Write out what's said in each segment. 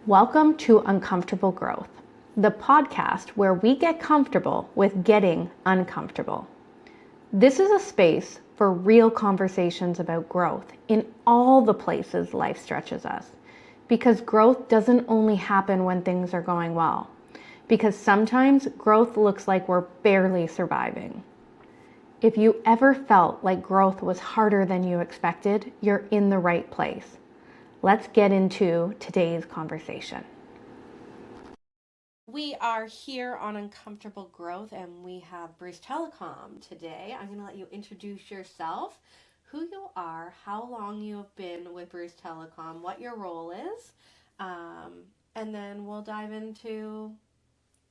Welcome to Uncomfortable Growth, the podcast where we get comfortable with getting uncomfortable. This is a space for real conversations about growth in all the places life stretches us, because growth doesn't only happen when things are going well, because sometimes growth looks like we're barely surviving. If you ever felt like growth was harder than you expected, you're in the right place. Let's get into today's conversation. We are here on Uncomfortable Growth, and we have Bruce Telecom today. I'm going to let you introduce yourself, who you are, how long you have been with Bruce Telecom, what your role is, and then we'll dive into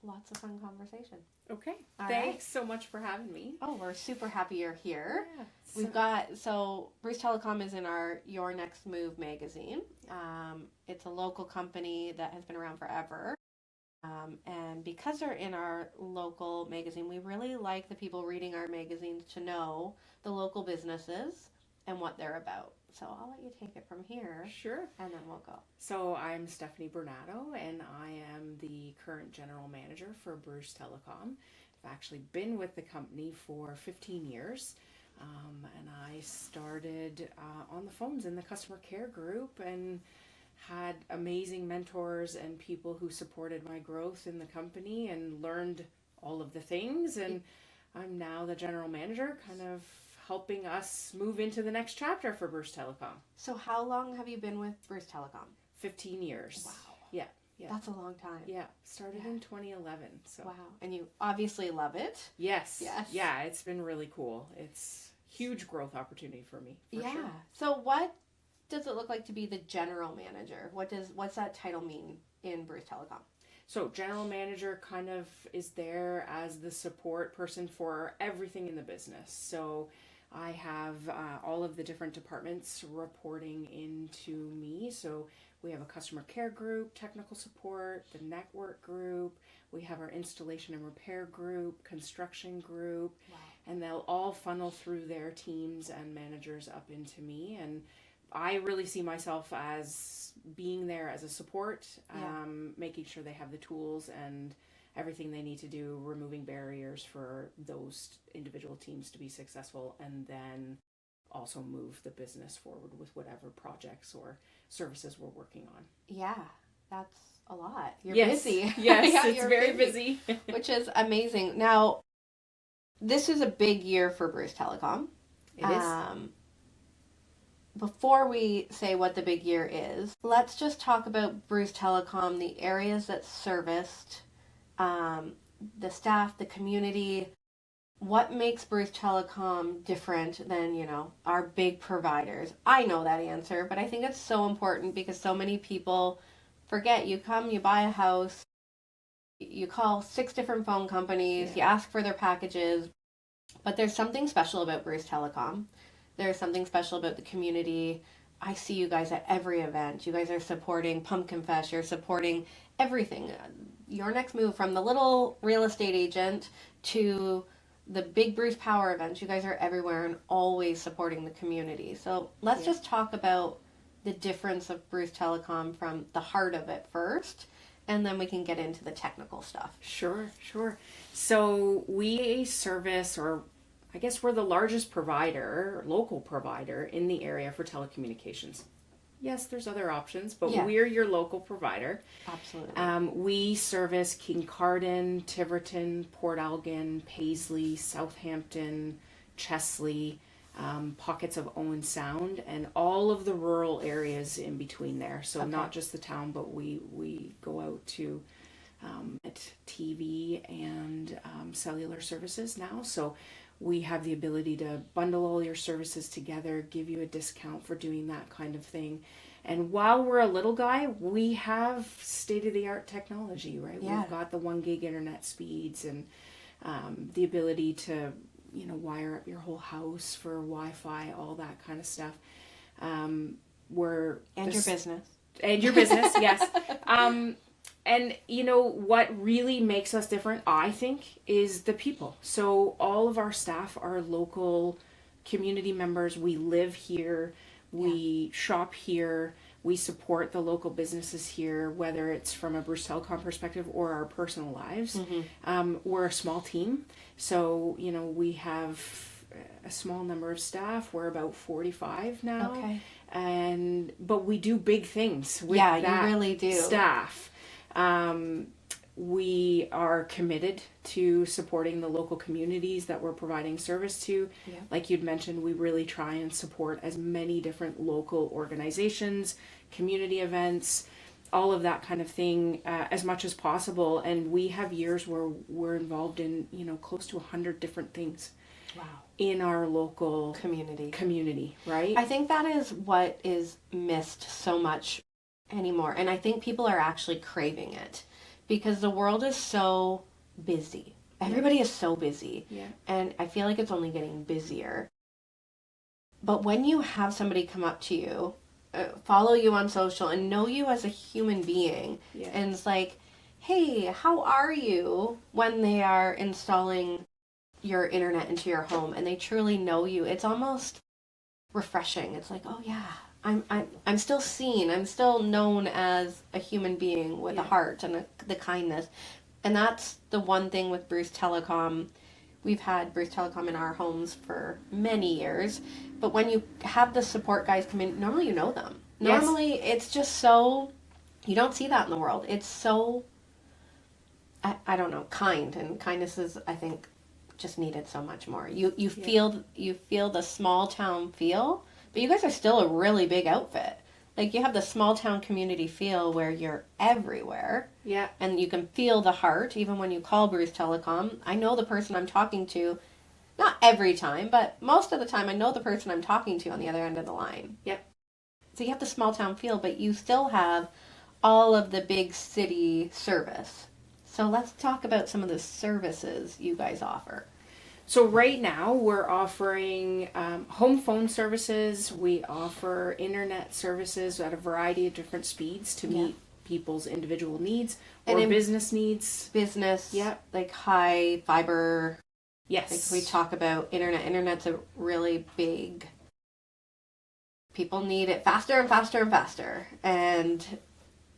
lots of fun conversation. Okay. All Thanks so much for having me. Oh, we're super happy you're here. Yeah. We've got, Bruce Telecom is in our Your Next Move magazine. It's a local company that has been around forever. And because they're in our local magazine, we really like the people reading our magazines to know the local businesses and what they're about. So I'll let you take it from here. Sure. And then we'll go. So I'm Stephanie Bernado, and I am the current general manager for Bruce Telecom. I've actually been with the company for 15 years. And I started on the phones in the customer care group and had amazing mentors and people who supported my growth in the company and learned all of the things. And I'm now the general manager, kind of helping us move into the next chapter for Bruce Telecom. So how long have you been with Bruce Telecom? 15 years. Wow. Yeah. That's a long time. Yeah. Started in 2011. So. Wow. And you obviously love it. Yes. Yeah, it's been really cool. It's huge growth opportunity for me. For sure. So what does it look like to be the general manager? What's that title mean in Bruce Telecom? So general manager kind of is there as the support person for everything in the business. So I have all of the different departments reporting into me. So we have a customer care group, technical support, the network group. We have our installation and repair group, construction group. Wow. And they'll all funnel through their teams and managers up into me. And I really see myself as being there as a support, making sure they have the tools and everything they need to do, removing barriers for those individual teams to be successful, and then also move the business forward with whatever projects or services we're working on. Yeah, that's a lot. You're yes. busy. Yes, yeah, it's very busy. Which is amazing. Now, this is a big year for Bruce Telecom. It is. Before we say what the big year is, let's just talk about Bruce Telecom, the areas that serviced, the staff, the community. What makes Bruce Telecom different than, our big providers? I know that answer, but I think it's so important because so many people forget. You come, you buy a house, you call 6 different phone companies, you ask for their packages, but there's something special about Bruce Telecom. There's something special about the community. I see you guys at every event. You guys are supporting Pumpkin Fest. You're supporting everything. Your Next Move, from the little real estate agent to the big Bruce Power events. You guys are everywhere and always supporting the community. So let's just talk about the difference of Bruce Telecom from the heart of it first, and then we can get into the technical stuff. Sure. So we service, or I guess we're the largest provider, local provider in the area for telecommunications. Yes, there's other options, but we're your local provider. Absolutely. We service Kincardine, Tiverton, Port Elgin, Paisley, Southampton, Chesley, pockets of Owen Sound, and all of the rural areas in between there. So not just the town, but we go out to at TV and cellular services now. So we have the ability to bundle all your services together, give you a discount for doing that kind of thing. And while we're a little guy, we have state-of-the-art technology, right? Yeah. We've got the 1 gig internet speeds and the ability to, wire up your whole house for Wi-Fi, all that kind of stuff. Your business. And your business, yes. And what really makes us different, I think, is the people. So all of our staff are local community members. We live here. We shop here. We support the local businesses here, whether it's from a Bruce Telecom perspective or our personal lives. We're a small team, so we have a small number of staff. We're about 45 now. Okay. But we do big things with Yeah, that you really do. staff. We are committed to supporting the local communities that we're providing service to. Yeah. Like you'd mentioned, we really try and support as many different local organizations, community events, all of that kind of thing, as much as possible. And we have years where we're involved in, close to 100 different things. Wow. In our local community, right? I think that is what is missed so much anymore. And I think people are actually craving it because the world is so busy. Everybody is so busy. Yeah. And I feel like it's only getting busier. But when you have somebody come up to you, follow you on social, and know you as a human being, and it's like, hey, how are you, when they are installing your internet into your home and they truly know you, it's almost refreshing. It's like, oh yeah, I'm still seen. I'm still known as a human being with a heart and the kindness. And that's the one thing with Bruce Telecom. We've had Bruce Telecom in our homes for many years, but when you have the support guys come in, normally you know them. Normally it's just so, you don't see that in the world. It's so, I don't know, kind, and kindness is, I think, just needed so much more. You feel the small town feel, but you guys are still a really big outfit. Like, you have the small town community feel where you're everywhere. Yeah. And you can feel the heart even when you call Bruce Telecom. I know the person I'm talking to, not every time, but most of the time I know the person I'm talking to on the other end of the line. Yep. So you have the small town feel, but you still have all of the big city service. So let's talk about some of the services you guys offer. So right now we're offering home phone services. We offer internet services at a variety of different speeds to meet people's individual needs or business needs. Business, like high fiber. Yes. Like we talk about internet. Internet's a really big. People need it faster and faster and faster. And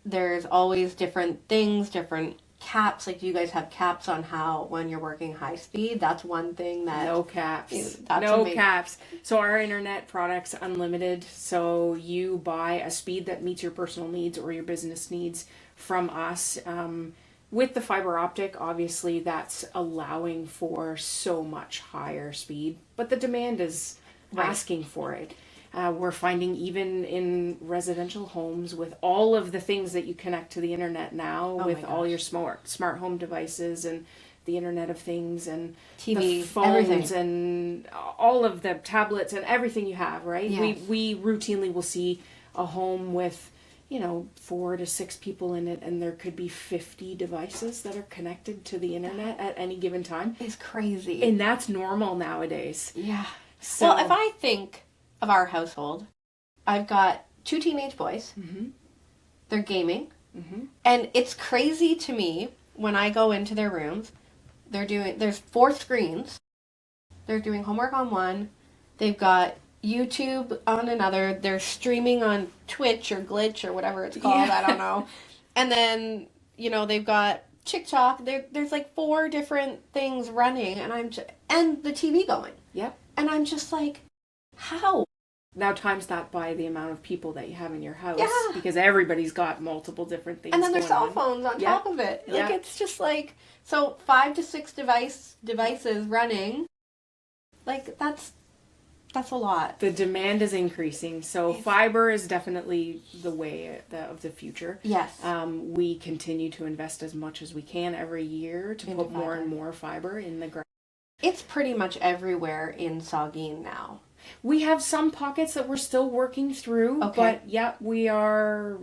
there's always different things, different caps. Like, you guys have caps on how, when you're working high speed, that's one thing that no caps. That's caps. So our internet product's unlimited. So you buy a speed that meets your personal needs or your business needs from us. With the fiber optic, obviously that's allowing for so much higher speed, but the demand is asking for it. We're finding even in residential homes, with all of the things that you connect to the internet now, with all your smart home devices and the Internet of Things and TV, the phones, everything, and all of the tablets and everything you have, right? Yes. We routinely will see a home with 4 to 6 people in it, and there could be 50 devices that are connected to the internet at any given time. It's crazy. And that's normal nowadays. Yeah. So, well, if I think of our household, I've got 2 teenage boys. Mm-hmm. They're gaming. Mm-hmm. And it's crazy to me when I go into their rooms. There's 4 screens. They're doing homework on one. They've got YouTube on another. They're streaming on Twitch or Glitch or whatever it's called. I don't know. And then, they've got TikTok. There's like 4 different things running, and the TV going. Yep. And I'm just like, how? Now times that by the amount of people that you have in your house, because everybody's got multiple different things. And then there's cell on. phones on top of it. Like, it's just like, so 5 to 6 devices running. Like, that's a lot. The demand is increasing, so fiber is definitely the way of the future. Yes. We continue to invest as much as we can every year to put more and more fiber in the ground. It's pretty much everywhere in Saugeen now. We have some pockets that we're still working through, but we are...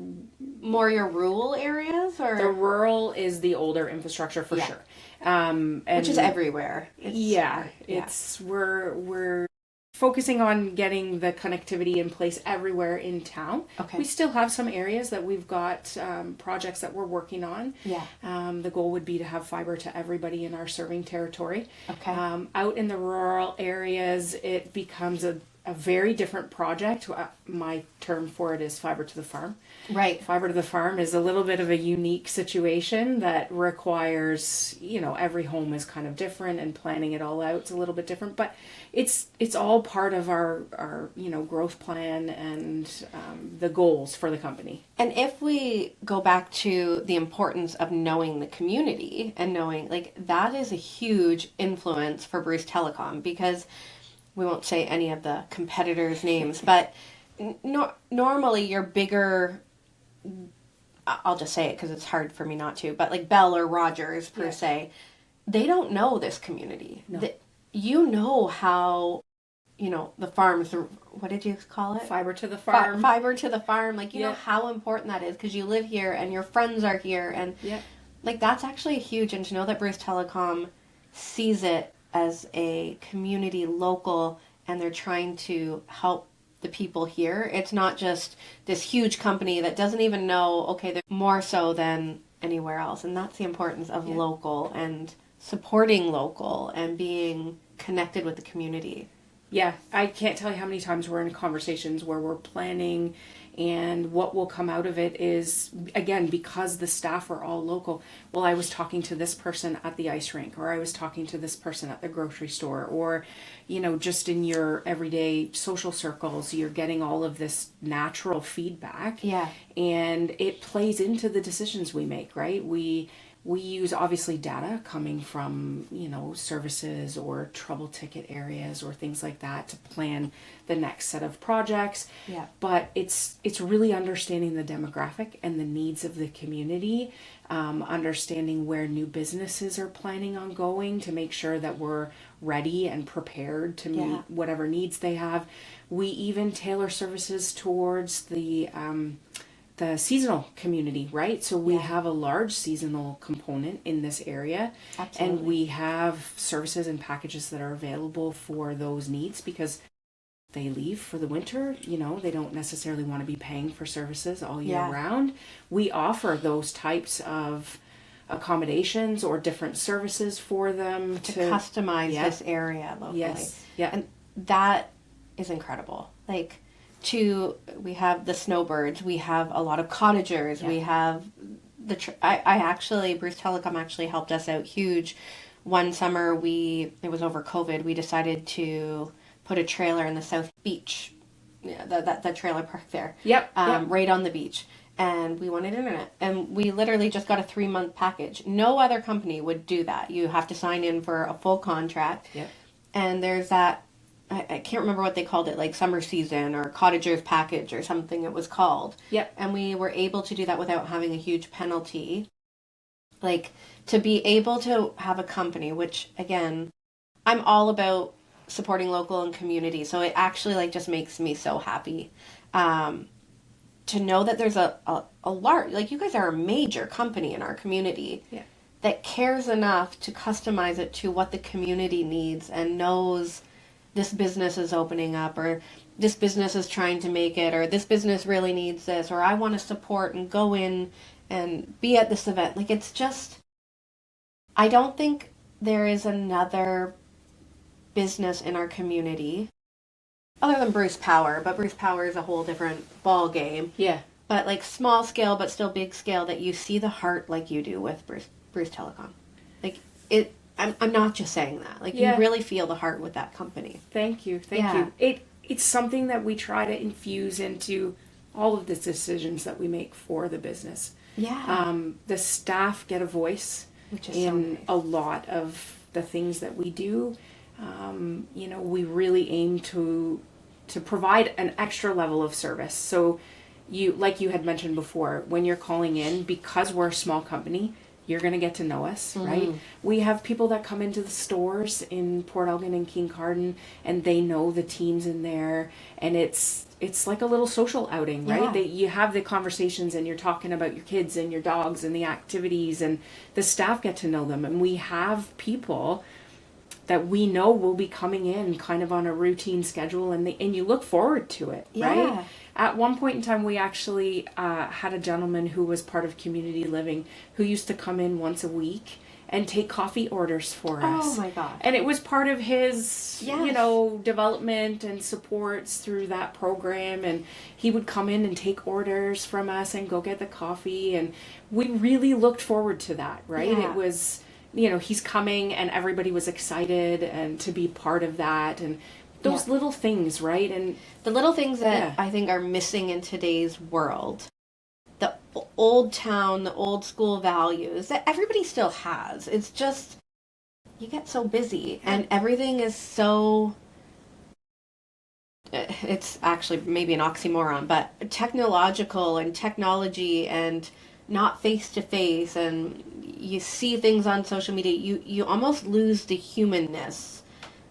More your rural areas? Or the rural is the older infrastructure for sure. And which is everywhere. We're focusing on getting the connectivity in place everywhere in town. Okay. We still have some areas that we've got projects that we're working on. Yeah. The goal would be to have fiber to everybody in our serving territory. Okay. Out in the rural areas, it becomes a very different project. My term for it is fiber to the farm. Right. Fiber to the farm is a little bit of a unique situation that requires, every home is kind of different and planning it all out is a little bit different, but it's all part of our growth plan and the goals for the company. And if we go back to the importance of knowing the community and knowing, like, that is a huge influence for Bruce Telecom, because we won't say any of the competitors' names, but normally your bigger, I'll just say it because it's hard for me not to, but like Bell or Rogers per se, they don't know this community. No. You know how, the farms, what did you call it? Fiber to the farm. Fiber to the farm. Like, you know how important that is because you live here and your friends are here. And like, that's actually huge. And to know that Bruce Telecom sees it as a community local and they're trying to help the people here. It's not just this huge company that doesn't even know, okay, they're more so than anywhere else. And that's the importance of local and supporting local and being connected with the community. Yeah, I can't tell you how many times we're in conversations where we're planning and what will come out of it is, again, because the staff are all local. Well, I was talking to this person at the ice rink, or I was talking to this person at the grocery store, or, just in your everyday social circles, you're getting all of this natural feedback. Yeah. And it plays into the decisions we make, right? We use obviously data coming from, services or trouble ticket areas or things like that to plan the next set of projects. Yeah. But it's really understanding the demographic and the needs of the community, understanding where new businesses are planning on going to make sure that we're ready and prepared to meet whatever needs they have. We even tailor services towards the seasonal community, right? So we have a large seasonal component in this area. Absolutely. And we have services and packages that are available for those needs because they leave for the winter, they don't necessarily want to be paying for services all year round. We offer those types of accommodations or different services for them to customize this area locally. Yes. Yeah. And that is incredible. Like, we have the snowbirds, we have a lot of cottagers, we have Bruce Telecom actually helped us out huge. One summer it was over COVID, we decided to put a trailer in the South Beach, the trailer park there. Right on the beach. And we wanted internet. And we literally just got a 3-month package. No other company would do that. You have to sign in for a full contract. And there's that, I can't remember what they called it, like summer season or cottager's package or something it was called. And we were able to do that without having a huge penalty. Like, to be able to have a company, which, again, I'm all about supporting local and community. So it actually, just makes me so happy. To know that there's a large, you guys are a major company in our community that cares enough to customize it to what the community needs and knows this business is opening up, or this business is trying to make it, or this business really needs this, or I want to support and go in and be at this event. It's just, I don't think there is another business in our community other than Bruce Power, but Bruce Power is a whole different ball game. But small scale, but still big scale, that you see the heart like you do with Bruce Telecom. I'm not just saying that. You really feel the heart with that company. Thank you. It's something that we try to infuse into all of the decisions that we make for the business. The staff get a voice which is in so nice. A lot of the things that we do. We really aim to provide an extra level of service. So like you had mentioned before, when you're calling in, because we're a small company, you're going to get to know us, right? We have people that come into the stores in Port Elgin and Kincardine, and they know the teams in there, and it's like a little social outing, right? You have the conversations, and you're talking about your kids and your dogs and the activities, and the staff get to know them, and we have people that we know will be coming in kind of on a routine schedule, and you look forward to it, right? At one point in time, we actually had a gentleman who was part of community living who used to come in once a week, and take coffee orders for Oh us. my gosh. And it was part of his, Yes. development and supports through that program. And he would come in and take orders from us and go get the coffee. And we really looked forward to that, right? Yeah. It was, he's coming and everybody was excited and to be part of that. And those little things, right? And the little things that Yeah. I think are missing in today's world, the old town, the old school values that everybody still has. It's just, you get so busy and everything is so, it's actually maybe an oxymoron, but technological and technology and not face to face, and you see things on social media, you almost lose the humanness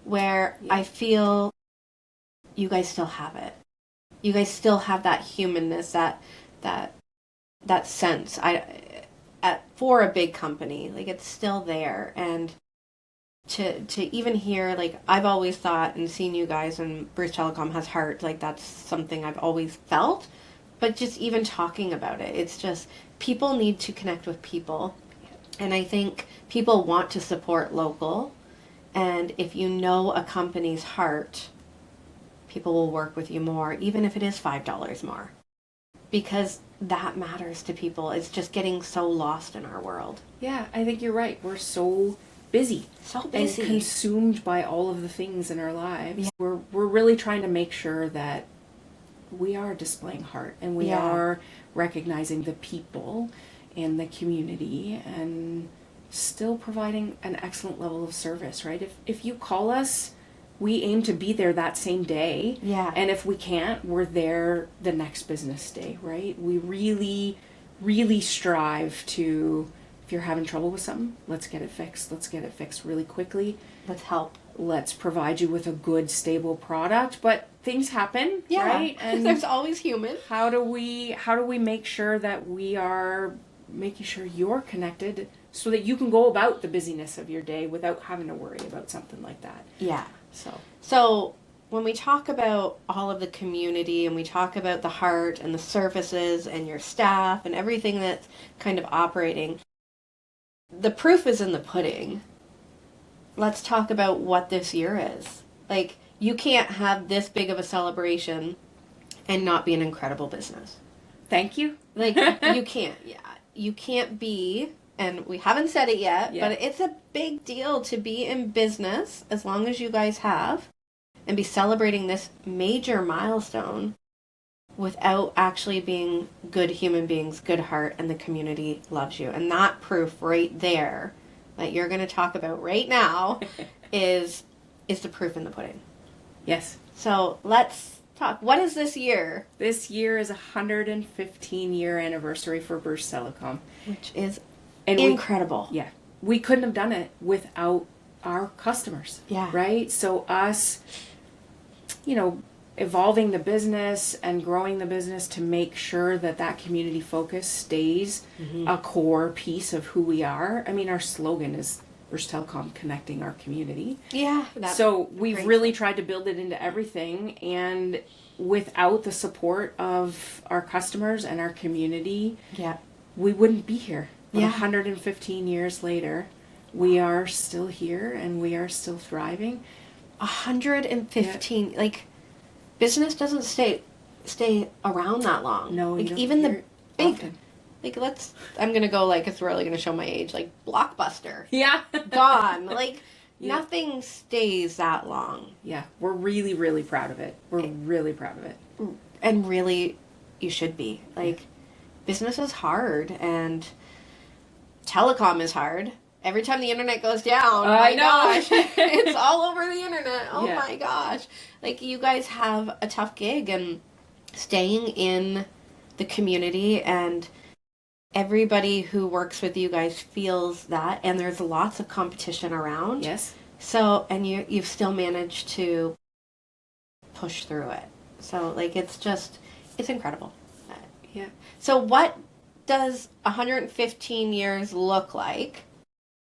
where I feel you guys still have it. You guys still have that humanness, that sense. For a big company, like it's still there, and to even hear, like, I've always thought and seen you guys, and Bruce Telecom has heart, like that's something I've always felt. But just even talking about it, it's just people need to connect with people, and I think people want to support local. And if you know a company's heart, people will work with you more, even if it is $5 more, because that matters to people. It's just getting so lost in our world. Yeah, I think you're right. We're so busy. So busy. And consumed by all of the things in our lives. Yeah. We're really trying to make sure that we are displaying heart and we are recognizing the people and the community and still providing an excellent level of service, right? If you call us, we aim to be there that same day. Yeah. And if we can't, we're there the next business day, right? We really, really strive to, if you're having trouble with something, let's get it fixed. Let's get it fixed really quickly. Let's help. Let's provide you with a good, stable product. But things happen, right? And there's always human. How do we make sure that we are making sure you're connected so that you can go about the busyness of your day without having to worry about something like that? Yeah. So when we talk about all of the community and we talk about the heart and the services and your staff and everything that's kind of operating, the proof is in the pudding. Let's talk about what this year is. Like, you can't have this big of a celebration and not be an incredible business. Thank you. Like, you can't. Yeah. You can't be, and we haven't said it yet, but it's a big deal to be in business as long as you guys have and be celebrating this major milestone without actually being good human beings, good heart, and the community loves you. And that proof right there that you're going to talk about right now is the proof in the pudding. Yes. So let's talk. What is this year? This year is a 115-year anniversary for Bruce Telecom. Which is incredible. We couldn't have done it without our customers. Yeah. Right? So us, evolving the business and growing the business to make sure that community focus stays a core piece of who we are. I mean, our slogan is Bruce Telecom, connecting our community. Yeah. So we've really tried to build it into everything, and without the support of our customers and our community, we wouldn't be here. But 115 years later, we are still here and we are still thriving. 115, like, business doesn't stay around that long. No, like, even the big often. Like, I'm gonna go, like, it's really gonna show my age, like Blockbuster. Yeah. Gone. Like, nothing stays that long. Yeah, we're really, really proud of it. We're really proud of it. And really, you should be. Like, business is hard, and telecom is hard. Every time the internet goes down, oh my gosh, it's all over the internet. Oh my gosh. Like, you guys have a tough gig, and staying in the community, and everybody who works with you guys feels that, and there's lots of competition around. Yes. So, and you've still managed to push through it. So, like, it's incredible. Yeah. So what does 115 years look like?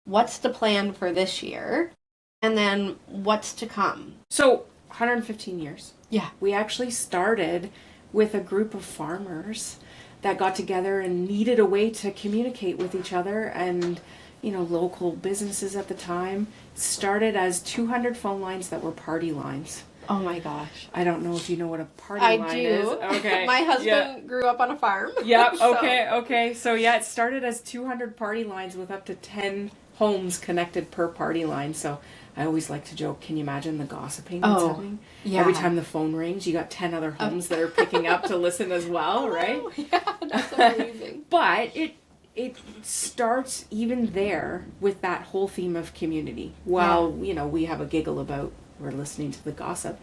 What's the plan for this year? And then what's to come? So 115 years. Yeah. We actually started with a group of farmers that got together and needed a way to communicate with each other and local businesses at the time. Started as 200 phone lines that were party lines. Oh my gosh. I don't know if you know what a party I line do. is. Okay. My husband grew up on a farm. Yeah, So- okay. So yeah, it started as 200 party lines with up to 10 homes connected per party line. So I always like to joke, can you imagine the gossiping that's happening? Yeah. Every time the phone rings, you got 10 other homes that are picking up to listen as well, right? Yeah, that's amazing. But it starts even there with that whole theme of community. While, we have a giggle about we're listening to the gossip.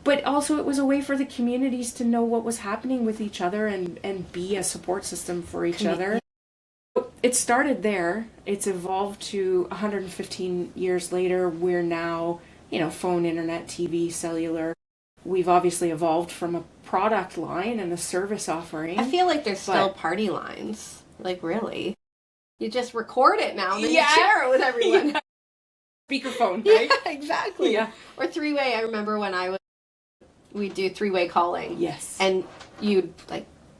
But also it was a way for the communities to know what was happening with each other and be a support system for each other. It started there. It's evolved to 115 years later. We're now, phone, internet, TV, cellular. We've obviously evolved from a product line and a service offering. I feel like there's still party lines. Like, really? You just record it now and then you share it with everyone. Yeah. Speakerphone, right? Yeah, exactly. Yeah. Or three-way. I remember when we'd do three-way calling. Yes. And you'd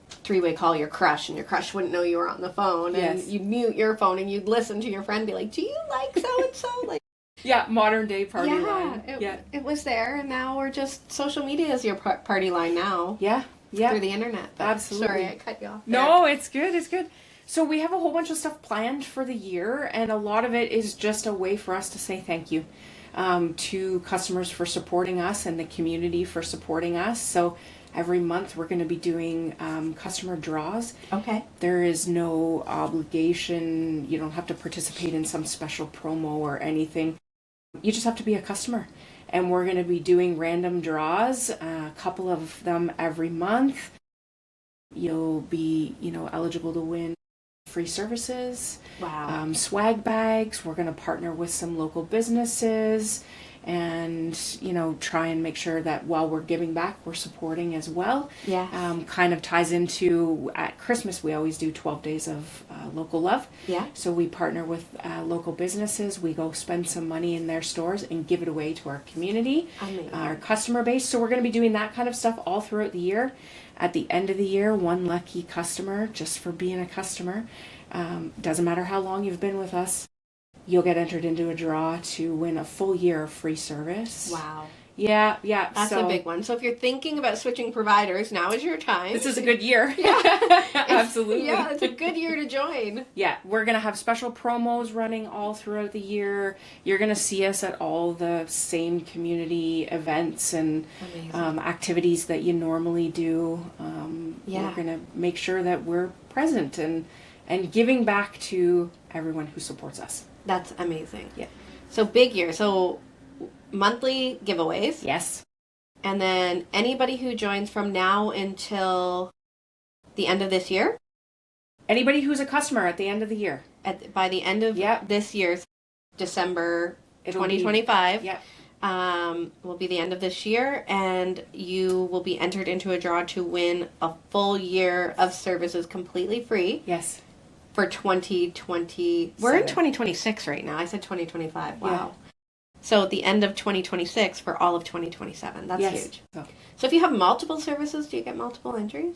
three-way call your crush, and your crush wouldn't know you were on the phone. And you'd mute your phone and you'd listen to your friend and be like, do you like so-and-so? Yeah, modern day party line. It was there, and now we're just, social media is your party line now. Yeah. Through the internet. Absolutely. Sorry, I cut you off there. No, it's good. So we have a whole bunch of stuff planned for the year, and a lot of it is just a way for us to say thank you to customers for supporting us and the community for supporting us. So every month we're going to be doing customer draws. Okay. There is no obligation. You don't have to participate in some special promo or anything. You just have to be a customer. And we're going to be doing random draws, a couple of them every month. You'll be, eligible to win free services, Wow. swag bags. We're going to partner with some local businesses and, try and make sure that while we're giving back, we're supporting as well. Yeah. Kind of ties into, at Christmas, we always do 12 days of local love. Yeah. So we partner with local businesses. We go spend some money in their stores and give it away to our community, Amazing. our customer base. So we're going to be doing that kind of stuff all throughout the year. At the end of the year, one lucky customer, just for being a customer, doesn't matter how long you've been with us, you'll get entered into a draw to win a full year of free service. Wow. Yeah. That's a big one. So if you're thinking about switching providers, now is your time. This is a good year. Yeah. Absolutely. Yeah, it's a good year to join. Yeah, we're going to have special promos running all throughout the year. You're going to see us at all the same community events and activities that you normally do. We're going to make sure that we're present and giving back to everyone who supports us. That's amazing. Yeah. So big year. So monthly giveaways. Yes. And then anybody who joins from now until the end of this year? Anybody who's a customer at the end of the year. By the end of this year, December 2025. Will be the end of this year, and you will be entered into a draw to win a full year of services completely free. Yes. For 2020. We're in 2026 right now. I said 2025. Wow. Yeah. So at the end of 2026 for all of 2027. That's huge. Oh. So if you have multiple services, do you get multiple entries?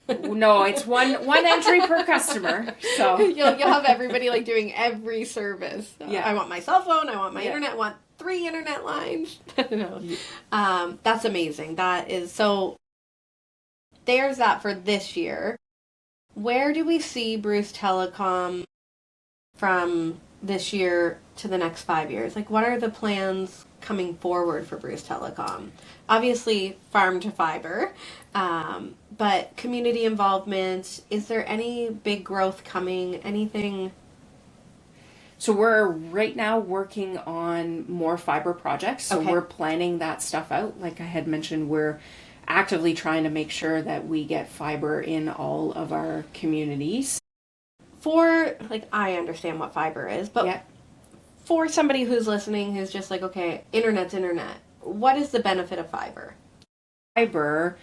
No, it's one entry per customer. So you'll have everybody doing every service. Yeah. I want my cell phone. I want my internet. I want 3 internet lines. No. That's amazing. That is so. There's that for this year. Where do we see Bruce Telecom from this year to the next 5 years? What are the plans coming forward for Bruce Telecom? Obviously, farm to fiber, but community involvement. Is there any big growth coming? Anything? So we're right now working on more fiber projects. So we're planning that stuff out. Like I had mentioned, we're actively trying to make sure that we get fiber in all of our communities. I understand what fiber is, but for somebody who's listening who's just okay, internet's internet, what is the benefit of fiber? Fiber,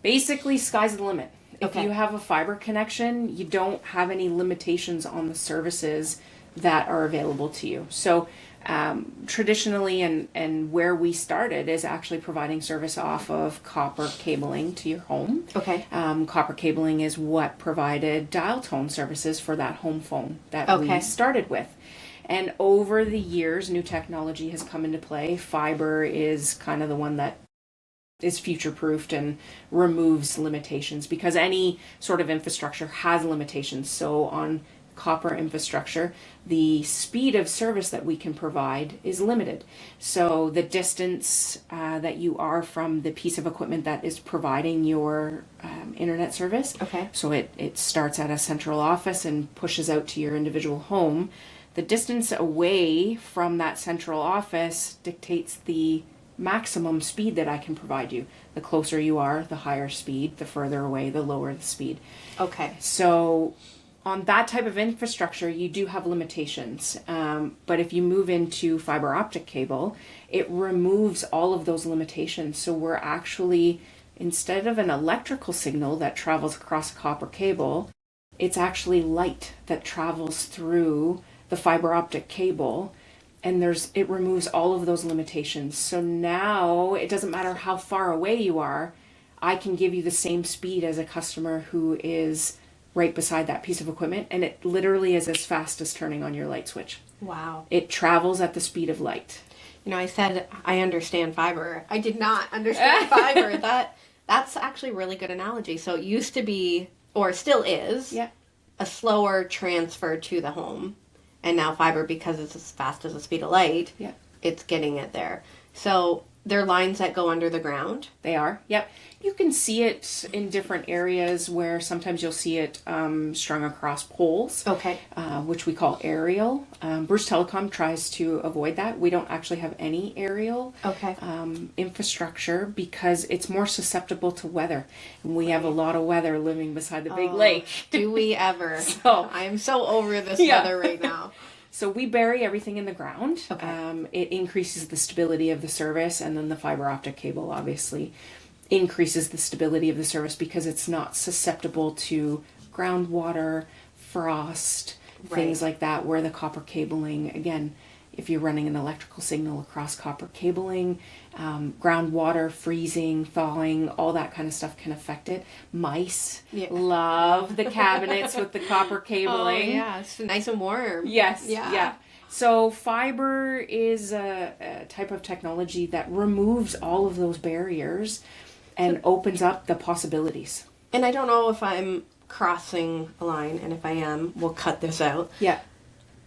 basically sky's the limit. If you have a fiber connection, you don't have any limitations on the services that are available to you. So traditionally, and where we started is actually providing service off of copper cabling to your home. Okay. Copper cabling is what provided dial tone services for that home phone that Okay. we started with. And over the years, new technology has come into play. Fiber is kind of the one that is future proofed and removes limitations, because any sort of infrastructure has limitations. So on copper infrastructure, the speed of service that we can provide is limited. So the distance that you are from the piece of equipment that is providing your internet service. Okay. So it starts at a central office and pushes out to your individual home. The distance away from that central office dictates the maximum speed that I can provide you. The closer you are, the higher speed. The further away, the lower the speed. Okay. So on that type of infrastructure, you do have limitations. But if you move into fiber optic cable, it removes all of those limitations. So we're actually, instead of an electrical signal that travels across a copper cable, it's actually light that travels through the fiber optic cable, and it removes all of those limitations. So now it doesn't matter how far away you are, I can give you the same speed as a customer who is right beside that piece of equipment, and it literally is as fast as turning on your light switch. Wow. It travels at the speed of light. You know, I said I understand fiber. I did not understand fiber. That's actually a really good analogy. So it used to be, or still is, Yeah. a slower transfer to the home. And now fiber, because it's as fast as the speed of light, Yeah. it's getting it there. So there are lines that go under the ground. They are. Yep. You can see it in different areas where sometimes you'll see it strung across poles, Okay. which we call aerial. Bruce Telecom tries to avoid that. We don't actually have any aerial Okay. infrastructure because it's more susceptible to weather. And we have a lot of weather living beside the big lake. Do we ever? So- I am so over this Yeah. weather right now. So we bury everything in the ground. Okay. It increases the stability of the service, and then the fiber optic cable obviously increases the stability of the service because it's not susceptible to groundwater, frost, things like that, where the copper cabling, again, if you're running an electrical signal across copper cabling, groundwater, freezing, thawing, all that kind of stuff can affect it. Mice love the cabinets with the copper cabling. Oh, yeah. It's nice and warm. Yes. Yeah. Yeah. So fiber is a type of technology that removes all of those barriers and opens up the possibilities. And I don't know if I'm crossing a line, and if I am, we'll cut this out. Yeah.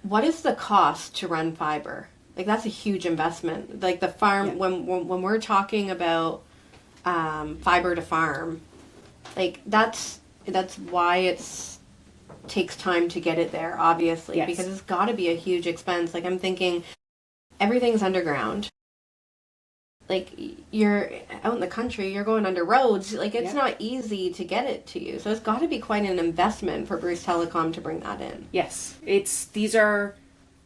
What is the cost to run fiber? Like, that's a huge investment. Like the farm, when we're talking about fiber to farm, like that's why it's takes time to get it there, obviously, Yes. because it's got to be a huge expense. Like, I'm thinking everything's underground. Like, you're out in the country, you're going under roads. Like, it's not easy to get it to you. So it's got to be quite an investment for Bruce Telecom to bring that in. Yes. These are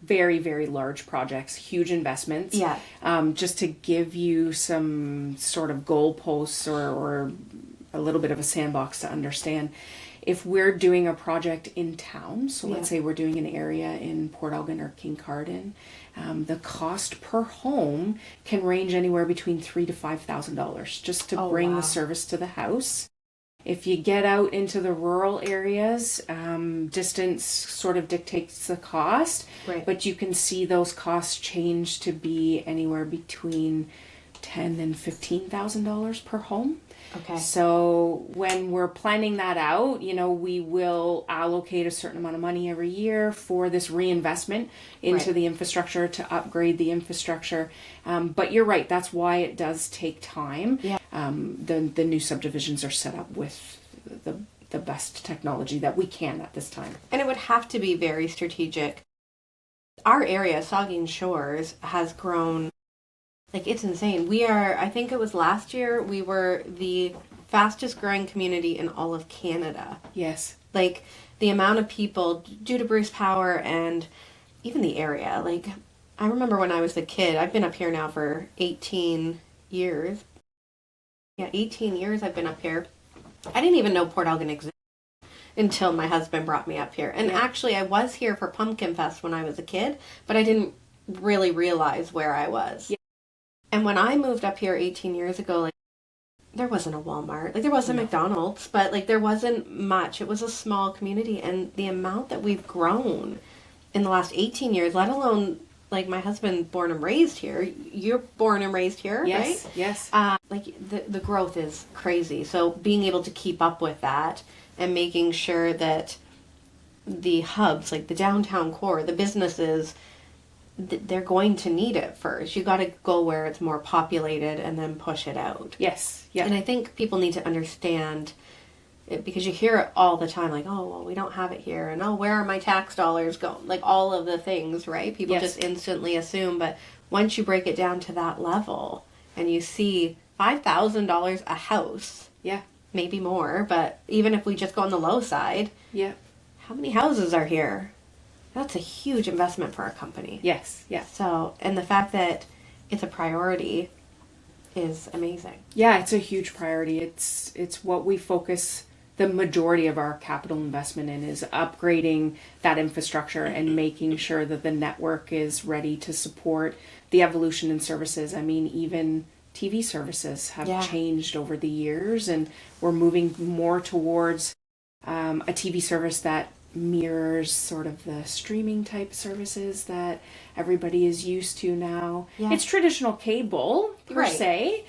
very, very large projects, huge investments. Yeah. Just to give you some sort of goalposts or a little bit of a sandbox to understand. If we're doing a project in town, so let's say we're doing an area in Port Elgin or Kincardine, the cost per home can range anywhere between $3,000 to $5,000 just to bring the service to the house. If you get out into the rural areas, distance sort of dictates the cost, but you can see those costs change to be anywhere between $10,000 and $15,000 per home. Okay. So when we're planning that out, we will allocate a certain amount of money every year for this reinvestment into the infrastructure to upgrade the infrastructure. But you're right, that's why it does take time. Yeah. The new subdivisions are set up with the best technology that we can at this time. And it would have to be very strategic. Our area, Saugeen Shores, has grown. Like, it's insane. I think it was last year, we were the fastest growing community in all of Canada. Yes. Like, the amount of people, due to Bruce Power and even the area. Like, I remember when I was a kid, I've been up here now for 18 years. Yeah, 18 years I've been up here. I didn't even know Port Elgin existed. until my husband brought me up here. And actually, I was here for Pumpkin Fest when I was a kid, but I didn't really realize where I was. Yeah. And when I moved up here 18 years ago, like, there wasn't a Walmart. Like, there wasn't McDonald's, but, like, there wasn't much. It was a small community. And the amount that we've grown in the last 18 years, let alone, like, my husband born and raised here. You're born and raised here, yes, right? Yes. Like, the growth is crazy. So being able to keep up with that and making sure that the hubs, like the downtown core, the businesses, they're going to need it first. You got to go where it's more populated and then push it out. Yes. Yeah. And I think people need to understand it, because you hear it all the time, like, oh, well, we don't have it here, and oh, where are my tax dollars going? Like, all of the things, right? People just instantly assume, but once you break it down to that level and you see $5,000 a house, maybe more, but even if we just go on the low side, how many houses are here? That's a huge investment for our company. Yes. Yeah. So, and the fact that it's a priority is amazing. Yeah, it's a huge priority. It's what we focus the majority of our capital investment in, is upgrading that infrastructure and making sure that the network is ready to support the evolution in services. I mean, even TV services have changed over the years, and we're moving more towards a TV service that mirrors sort of the streaming type services that everybody is used to now. It's traditional cable per se,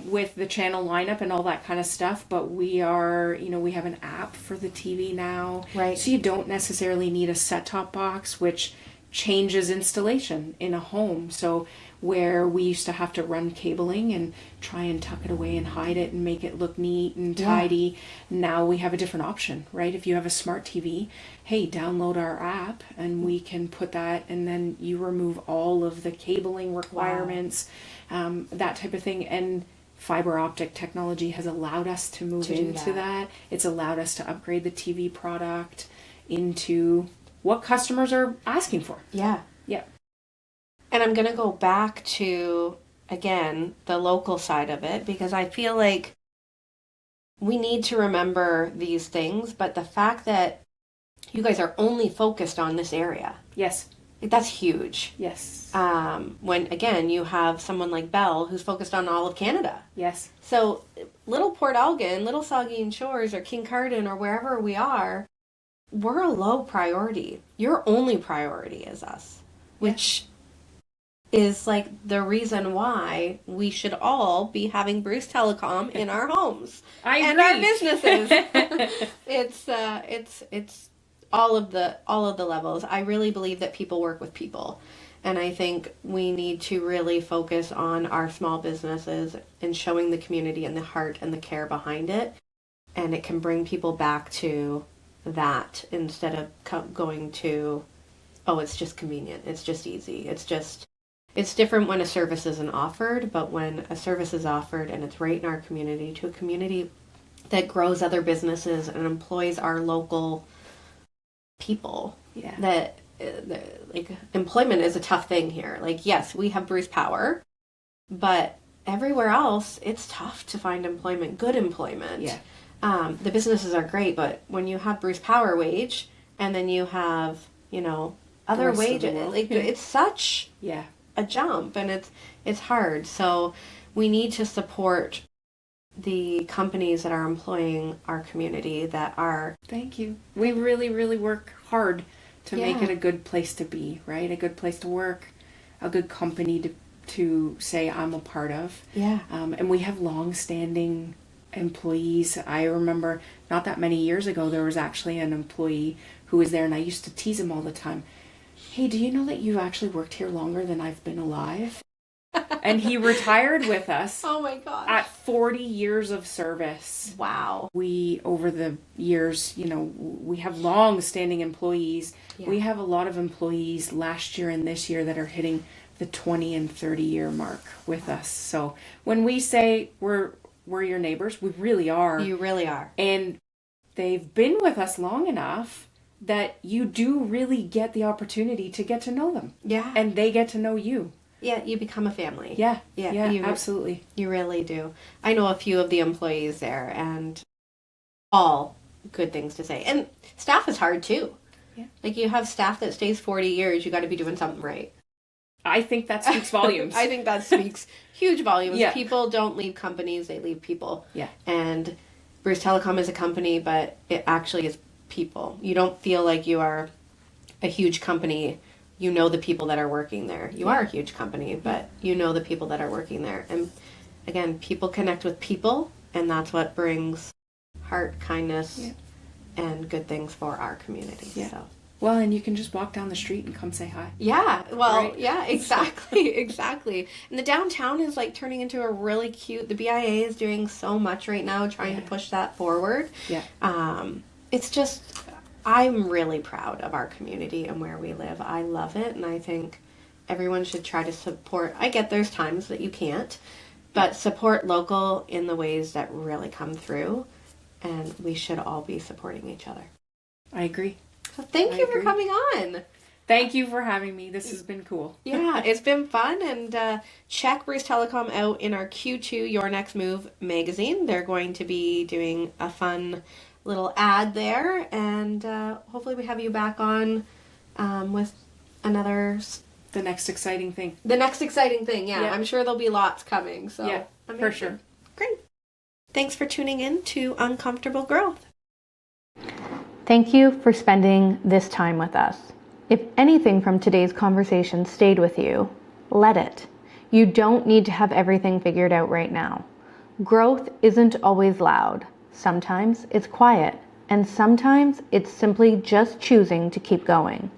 with the channel lineup and all that kind of stuff, but we are, we have an app for the TV now, so you don't necessarily need a set-top box, which changes installation in a home. So where we used to have to run cabling and try and tuck it away and hide it and make it look neat and tidy, now we have a different option, right? If you have a smart TV, hey, download our app and we can put that, and then you remove all of the cabling requirements, that type of thing. And fiber optic technology has allowed us to move into that. It's allowed us to upgrade the TV product into what customers are asking for. Yeah. And I'm going to go back to, again, the local side of it, because I feel like we need to remember these things, but the fact that you guys are only focused on this area. Yes. That's huge. Yes. When, again, you have someone like Bell who's focused on all of Canada. Yes. So little Port Elgin, little Saugeen Shores, or Kincardine, or wherever we are, we're a low priority. Your only priority is us, which is like the reason why we should all be having Bruce Telecom in our homes and our businesses. It's all of the levels. I really believe that people work with people, and I think we need to really focus on our small businesses and showing the community and the heart and the care behind it, and it can bring people back to that instead of going to, oh, it's just convenient, it's just easy, it's different when a service isn't offered, but when a service is offered and it's right in our community, to a community that grows other businesses and employs our local people. That like, employment is a tough thing here. Like, yes, we have Bruce Power, but everywhere else it's tough to find employment, good employment. The businesses are great, but when you have Bruce Power wage and then you have, other wages, like, it's such a jump, and it's hard. So we need to support the companies that are employing our community, that are... Thank you. We really, really work hard to make it a good place to be, right? A good place to work, a good company to say I'm a part of. And we have long-standing employees. I remember not that many years ago, there was actually an employee who was there, and I used to tease him all the time. Hey, do you know that you've actually worked here longer than I've been alive? And he retired with us. Oh my gosh. At 40 years of service. Wow. We, over the years, we have long-standing employees. We have a lot of employees last year and this year that are hitting the 20 and 30-year mark with us. So when we say we're your neighbors, we really are. You really are. And they've been with us long enough that you do really get the opportunity to get to know them. And they get to know you. You become a family. Yeah, absolutely. You really do. I know a few of the employees there, and all good things to say. And staff is hard too. Yeah. Like you have staff that stays 40 years, you got to be doing something right. I think that speaks volumes. I think that speaks huge volumes. Yeah. People don't leave companies, they leave people. Yeah. And Bruce Telecom is a company, but it actually is people. You don't feel like you are a huge company. You know the people that are working there. You are a huge company, but you know the people that are working there. And again, people connect with people, and that's what brings heart, kindness, and good things for our community. Yeah. So. Well, and you can just walk down the street and come say hi. Yeah, well, Right? yeah, exactly, exactly. And the downtown is like turning into a really cute. The BIA is doing so much right now, trying to push that forward. Yeah. It's just, I'm really proud of our community and where we live. I love it, and I think everyone should try to support. I get there's times that you can't, but support local in the ways that really come through, and we should all be supporting each other. I agree. So thank you for coming on. Thank you for having me. This has been cool. Yeah, it's been fun. And check Bruce Telecom out in our Q2 Your Next Move magazine. They're going to be doing a fun little ad there. And hopefully we have you back on with another... The next exciting thing. The next exciting thing, yeah. Yeah. I'm sure there'll be lots coming. So Yeah, amazing. for sure. Great. Thanks for tuning in to Uncomfortable Growth. Thank you for spending this time with us. If anything from today's conversation stayed with you, let it. You don't need to have everything figured out right now. Growth isn't always loud. Sometimes it's quiet, and sometimes it's simply just choosing to keep going.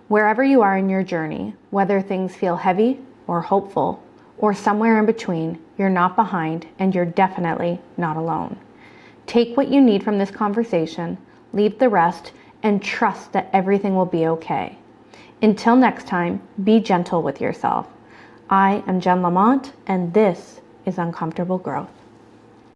Wherever you are in your journey, whether things feel heavy or hopeful, or somewhere in between, you're not behind and you're definitely not alone. Take what you need from this conversation, leave the rest, and trust that everything will be okay. Until next time, be gentle with yourself. I am Jen Lamont, and this is Uncomfortable Growth.